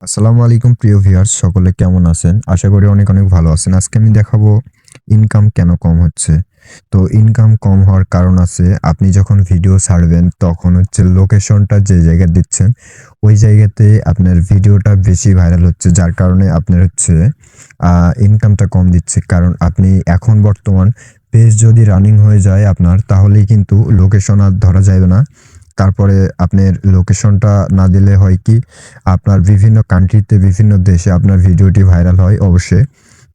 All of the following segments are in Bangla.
আসসালামু আলাইকুম প্রিয় ভিউয়ার্স, সকলে কেমন আছেন? আশা করি অনেক অনেক ভালো আছেন। আজকে আমি দেখাবো ইনকাম কেন কম হচ্ছে। তো ইনকাম কম হওয়ার কারণ আছে, আপনি যখন ভিডিও ছাড়বেন তখন হচ্ছে লোকেশনটা যে জায়গায় দিচ্ছেন ওই জায়গাতে আপনার ভিডিওটা বেশি ভাইরাল হচ্ছে, যার কারণে আপনার হচ্ছে ইনকামটা কম দিচ্ছে। কারণ আপনি এখন বর্তমান পেজ যদি রানিং হয়ে যায় আপনার, তাহলেই কিন্তু লোকেশন আর ধরা যাবে না। তারপরে আপনার লোকেশনটা না দিলে হয় কি, আপনার বিভিন্ন কান্ট্রিতে বিভিন্ন দেশে আপনার ভিডিওটি ভাইরাল হয় অবশ্যই।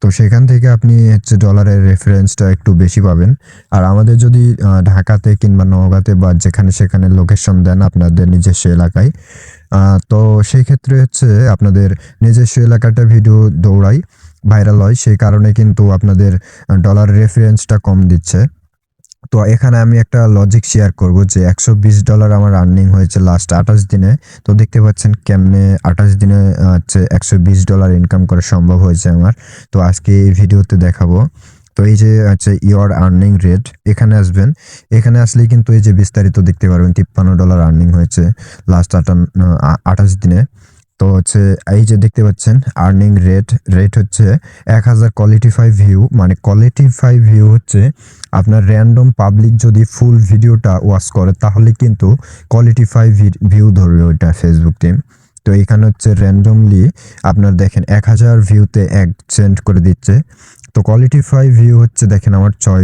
তো সেখান থেকে আপনি হচ্ছে ডলারের রেফারেন্সটা একটু বেশি পাবেন। আর আমাদের যদি ঢাকাতে কিংবা নওগাঁতে বা যেখানে সেখানে লোকেশন দেন আপনাদের নিজস্ব এলাকায়, তো সেই ক্ষেত্রে হচ্ছে আপনাদের নিজস্ব এলাকাটা ভিডিও দৌড়ায়, ভাইরাল হয়। সেই কারণে কিন্তু আপনাদের ডলার রেফারেন্সটা কম দিচ্ছে। তো এখানে আমি একটা লজিক শেয়ার করব যে $120 আমার আর্নিং হয়েছে লাস্ট 28 দিনে। তো দেখতে পাচ্ছেন কেমনে 28 দিনে হচ্ছে $120 ইনকাম করা সম্ভব হয়েছে আমার। তো আজকে এই ভিডিওতে দেখাবো। তো এই যে হচ্ছে ইওর আর্নিং রেট, এখানে আসবেন। এখানে আসলেই কিন্তু এই যে বিস্তারিত দেখতে পারবেন $53 আর্নিং হয়েছে লাস্ট 28 দিনে। তো হচ্ছে এই যে দেখতে পাচ্ছেন আর্নিং রেট হচ্ছে 1000 কোয়ালিটিফাই ভিউ, মানে কোয়ালিটিফাই ভিউ হচ্ছে আপনার র্যান্ডম পাবলিক যদি ফুল ভিডিওটা ওয়াচ করে তাহলে কিন্তু কোয়ালিটিফাই ভিউ ধরবে ওইটা ফেসবুক টিম। তো এখানে হচ্ছে র্যান্ডমলি আপনার দেখেন 1000 ভিউতে 1 সেন্ট করে দিচ্ছে। তো কোয়ালিটিফাই ভিউ হচ্ছে দেখেন আমার 6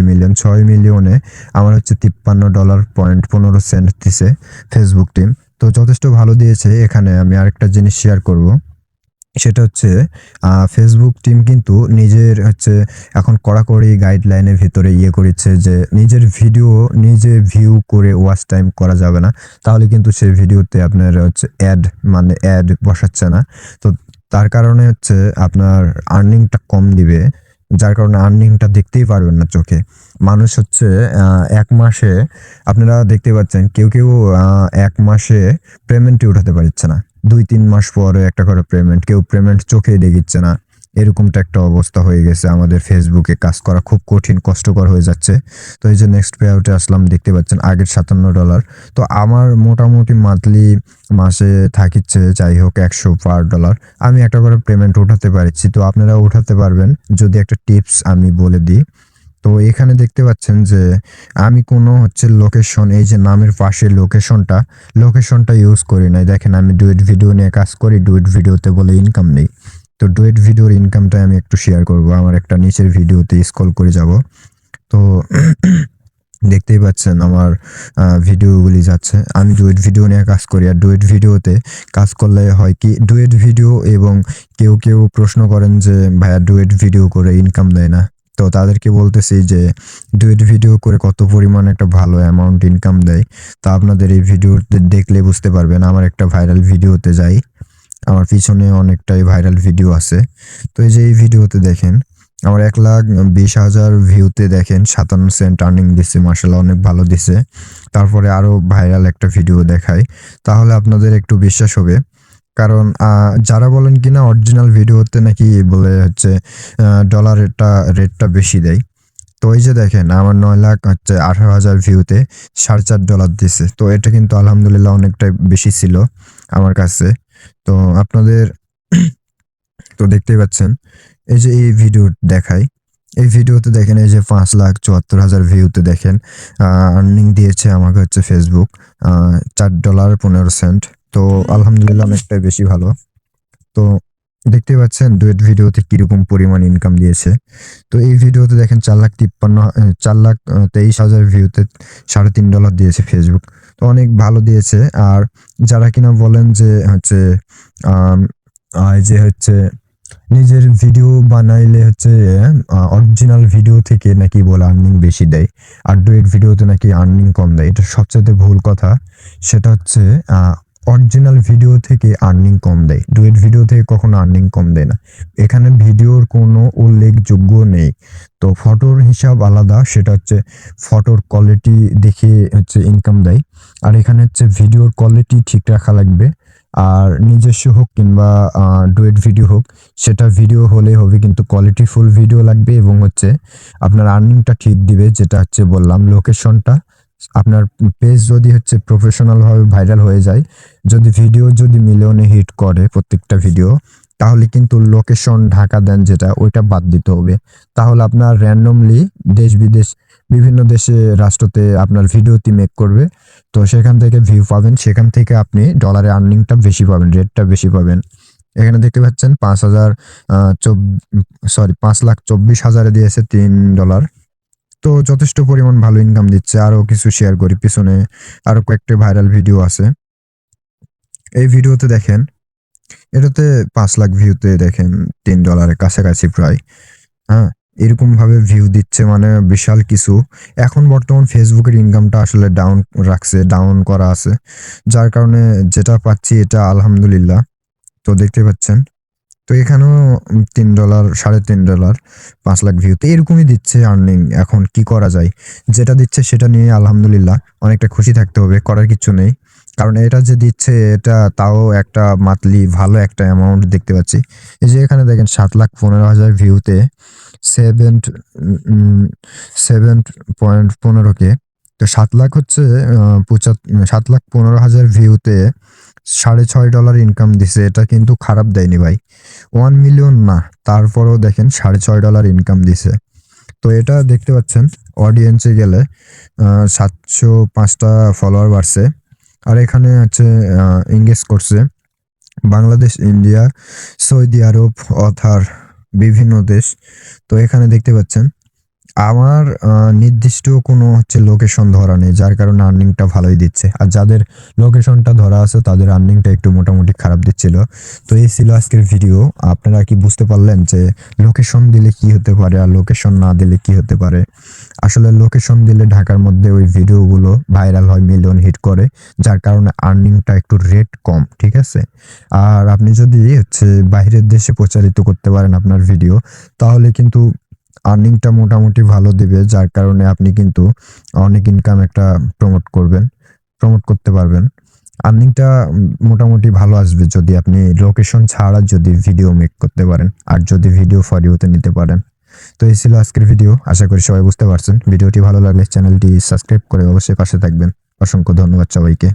মিলিয়নে আমার হচ্ছে $53.15 দিছে ফেসবুক টিম। তো যথেষ্ট ভালো দিয়েছে। এখানে আমি আরেকটা জিনিস শেয়ার করব। সেটা হচ্ছে ফেসবুক টিম কিন্তু নিজের হচ্ছে এখন কড়াকড়ি গাইডলাইনের ভিতরে করেছে যে নিজের ভিডিও নিজে ভিউ করে ওয়াচ টাইম করা যাবে না। তাহলে কিন্তু সেই ভিডিওতে আপনার হচ্ছে অ্যাড বসাচ্ছে না। তো তার কারণে হচ্ছে আপনার আর্নিংটা কম দিবে। যার কারণে আর্নিংটা দেখতেই পারবেন না চোখে। মানুষ হচ্ছে ১ মাসে আপনারা দেখতে পাচ্ছেন কেউ ১ মাসে পেমেন্টই উঠাতে পারছে না। ২-৩ মাস পরে একটা করে পেমেন্ট, কেউ পেমেন্ট চোখেই দেখিচ্ছে না। এরকমটা একটা অবস্থা হয়ে গেছে। আমাদের ফেসবুকে কাজ করা খুব কঠিন, কষ্টকর হয়ে যাচ্ছে। তো এই যে নেক্সট পে আউটে আসলাম, দেখতে পাচ্ছেন আগের $৫৭। তো আমার মোটামুটি মান্থলি মাসে থাকিচ্ছে যাই হোক $১০০ আমি একটা করে পেমেন্ট উঠাতে পারছি। তো আপনারাও উঠাতে পারবেন যদি একটা টিপস আমি বলে দিই। তো এখানে দেখতে পাচ্ছেন যে আমি কোনো হচ্ছে লোকেশন, এই যে নামের পাশে লোকেশনটা ইউজ করি নাই। দেখেন আমি ডুয়েট ভিডিও নিয়ে কাজ করি, ডুয়েট ভিডিওতে বলে ইনকাম নেই। তো ডুয়েট ভিডিওর ইনকামটা আমি একটু শেয়ার করব। আমার একটা নিচের ভিডিওতে স্ক্রল করে যাব। তো দেখতেই পাচ্ছেন আমার ভিডিওগুলি যাচ্ছে। আমি ডুয়েট ভিডিও নিয়ে কাজ করি। আর ডুয়েট ভিডিওতে কাজ করলে হয় কি, ডুয়েট ভিডিও এবং কেউ প্রশ্ন করেন যে ভাইয়া ডুয়েট ভিডিও করে ইনকাম দেয় না। তো তাদেরকে বলতেছি যে ডুয়েট ভিডিও করে কত পরিমাণ একটা ভালো অ্যামাউন্ট ইনকাম দেয়। তা আপনাদের এই ভিডিওতে দেখলে বুঝতে পারবেন। আমার একটা ভাইরাল ভিডিওতে যাই। আমার পিছনে অনেকটাই ভাইরাল ভিডিও আছে। তো এই যে এই ভিডিওতে দেখেন আমার ১,২০,০০০ ভিউতে দেখেন ৫৭ সেন্ট আর্নিং দিচ্ছে। মাশাআল্লাহ অনেক ভালো দিছে। তারপরে আরো ভাইরাল একটা ভিডিও দেখাই, তাহলে আপনাদের একটু বিশ্বাস হবে। কারণ যারা বলেন কিনা অরিজিনাল ভিডিওতে নাকি বলে হচ্ছে ডলারেরটা রেটটা বেশি দেয়। তো এই যে দেখেন আমার ৯,০০,০০০ হচ্ছে ১৮,০০০ ভিউতে $৪.৫ দিছে। তো এটা কিন্তু আলহামদুলিল্লাহ অনেকটাই বেশি ছিল আমার কাছে। তো আপনাদের তো দেখতেই পাচ্ছেন এই যে এই ভিডিও দেখাই। এই ভিডিওতে দেখেন এই যে ৫,৭৪,০০০ ভিউতে দেখেন আর্নিং দিয়েছে আমাকে হচ্ছে ফেসবুক $৪.১৫। তো আলহামদুলিল্লাহ অনেকটাই বেশি ভালো। তো দেখতেই পাচ্ছেন ডুয়েট ভিডিওতে কিরকম পরিমাণ ইনকাম দিয়েছে। তো এই ভিডিওতে দেখেন ৪,২৩,০০০ ভিউতে $৩.৫ দিয়েছে ফেসবুক। তো অনেক ভালো দিয়েছে। আর যারা কিনা বলেন যে হচ্ছে আম এই যে হচ্ছে নিজের ভিডিও বানাইলে হচ্ছে অরিজিনাল ভিডিও থেকে নাকি বলে আর্নিং বেশি দেয়। আর ডুয়েট ভিডিওতে নাকি আর্নিং কম দেয়। এটা সবচাইতে ভুল কথা। সেটা হচ্ছে অরিজিনাল ভিডিও থেকে আর্নিং কম দেয়। ডুয়েট ভিডিও থেকে কখনো আর্নিং কম দেয় না। এখানে ভিডিওর কোনো উল্লেখযোগ্য নেই। তো ফটোর হিসাব আলাদা, সেটা হচ্ছে ফটোর কোয়ালিটি দেখে হচ্ছে ইনকাম দেয়। আর এখানে হচ্ছে ভিডিওর কোয়ালিটি ঠিক রাখা লাগবে। আর নিজস্ব হোক কিংবা ডুয়েট ভিডিও হোক, সেটা ভিডিও হলেই হবে কিন্তু কোয়ালিটিফুল ভিডিও লাগবে এবং হচ্ছে আপনার আর্নিংটা ঠিক দিবে, যেটা হচ্ছে বললাম লোকেশনটা আপনার পেজ যদি হচ্ছে প্রফেশনালভাবে ভাইরাল হয়ে যায়, যদি ভিডিও যদি মিলিয়নে হিট করে প্রত্যেকটা ভিডিও, তাহলে কিন্তু লোকেশন ঢাকা দেন যেটা ওইটা বাদ দিতে হবে। তাহলে আপনার র‍্যান্ডমলি দেশ-বিদেশ বিভিন্ন দেশে রাষ্ট্রতে আপনার ভিডিওটি মেক করবে। তো সেখান থেকে ভিউ পাবেন, সেখান থেকে আপনি ডলারে আর্নিংটা বেশি পাবেন, রেটটা বেশি পাবেন। এখানে দেখতে পাচ্ছেন ৫,০০০ ৫,২৪,০০০ এ দিয়েছে $৩। তো যথেষ্ট পরিমাণ ভালো ইনকাম দিচ্ছে। আরো কিছু শেয়ার করি, পিছনে আরো কয়েকটা ভাইরাল ভিডিও আছে। এই ভিডিওতে দেখেন, এটাতে ৫,০০,০০০ ভিউতে দেখেন $৩ এর কাছাকাছি প্রায়। হ্যাঁ? এরকমভাবে ভিউ দিচ্ছে মানে বিশাল কিছু। এখন বর্তমান ফেসবুকের ইনকামটা আসলে ডাউন করা আছে। যার কারণে যেটা পাচ্ছি এটা আলহামদুলিল্লাহ। তো দেখতে পাচ্ছেন। তো এখানেও $৩, $৩.৫ ৫,০০,০০০ ভিউতে এরকমই দিচ্ছে আর্নিং। এখন কি করা যায়? যেটা দিচ্ছে সেটা নিয়ে আলহামদুলিল্লাহ অনেকটা খুশি থাকতে হবে, করার কিচ্ছু নেই। কারণ এটা যে দিচ্ছে এটা তাও একটা মান্থলি ভালো একটা অ্যামাউন্ট দেখতে পাচ্ছি। এই যে এখানে দেখেন ৭,১৫,০০০ ভিউতে 7.15K। তো ৭,০০,০০০ হচ্ছে ৭,১৫,০০০ ভিউতে $৬.৫ ইনকাম দিছে। এটা কিন্তু খারাপ দেয়নি ভাই। 1 মিলিয়ন না, তারপরেও দেখেন $৬.৫ ইনকাম দিছে। তো এটা দেখতে পাচ্ছেন অডিয়েন্সে গেলে ৭০৫ টা ফলোয়ার বাড়ছে। আর এখানে হচ্ছে এনগেজ করছে বাংলাদেশ, ইন্ডিয়া, সৌদি আরব, অথার বিভিন্ন দেশ। তো এখানে দেখতে পাচ্ছেন আমার নির্দিষ্ট কোনো হচ্ছে লোকেশন ধরা নেই, যার কারণে আর্নিংটা ভালোই দিচ্ছে। আর যাদের লোকেশনটা ধরা আছে তাদের আর্নিংটা একটু মোটামুটি খারাপ দিচ্ছিল। তো এই ছিল আজকের ভিডিও। আপনারা কি বুঝতে পারলেন যে লোকেশন দিলে কি হতে পারে আর লোকেশন না দিলে কি হতে পারে? আসলে লোকেশন দিলে ঢাকার মধ্যে ওই ভিডিওগুলো ভাইরাল হয়, মিলিয়ন হিট করে, যার কারণে আর্নিংটা একটু রেট কম, ঠিক আছে? আর আপনি যদি হচ্ছে বাইরের দেশে প্রচারিত করতে পারেন আপনার ভিডিও, তাহলে কিন্তু আর্নিংটা মোটামুটি ভালো দিবে, যার কারণে আপনি কিন্তু অনেক ইনকাম একটা প্রমোট করতে পারবেন। আর্নিংটা মোটামুটি ভালো আসবে যদি আপনি লোকেশন ছাড়া যদি ভিডিও মেক করতে পারেন আর যদি ভিডিও ফর ইউতে নিতে পারেন। তো এই ছিল আজকের ভিডিও। আশা করি সবাই বুঝতে পারছেন। ভিডিওটি ভালো লাগলে চ্যানেলটি সাবস্ক্রাইব করে অবশ্যই পাশে থাকবেন। অসংখ্য ধন্যবাদ সবাইকে।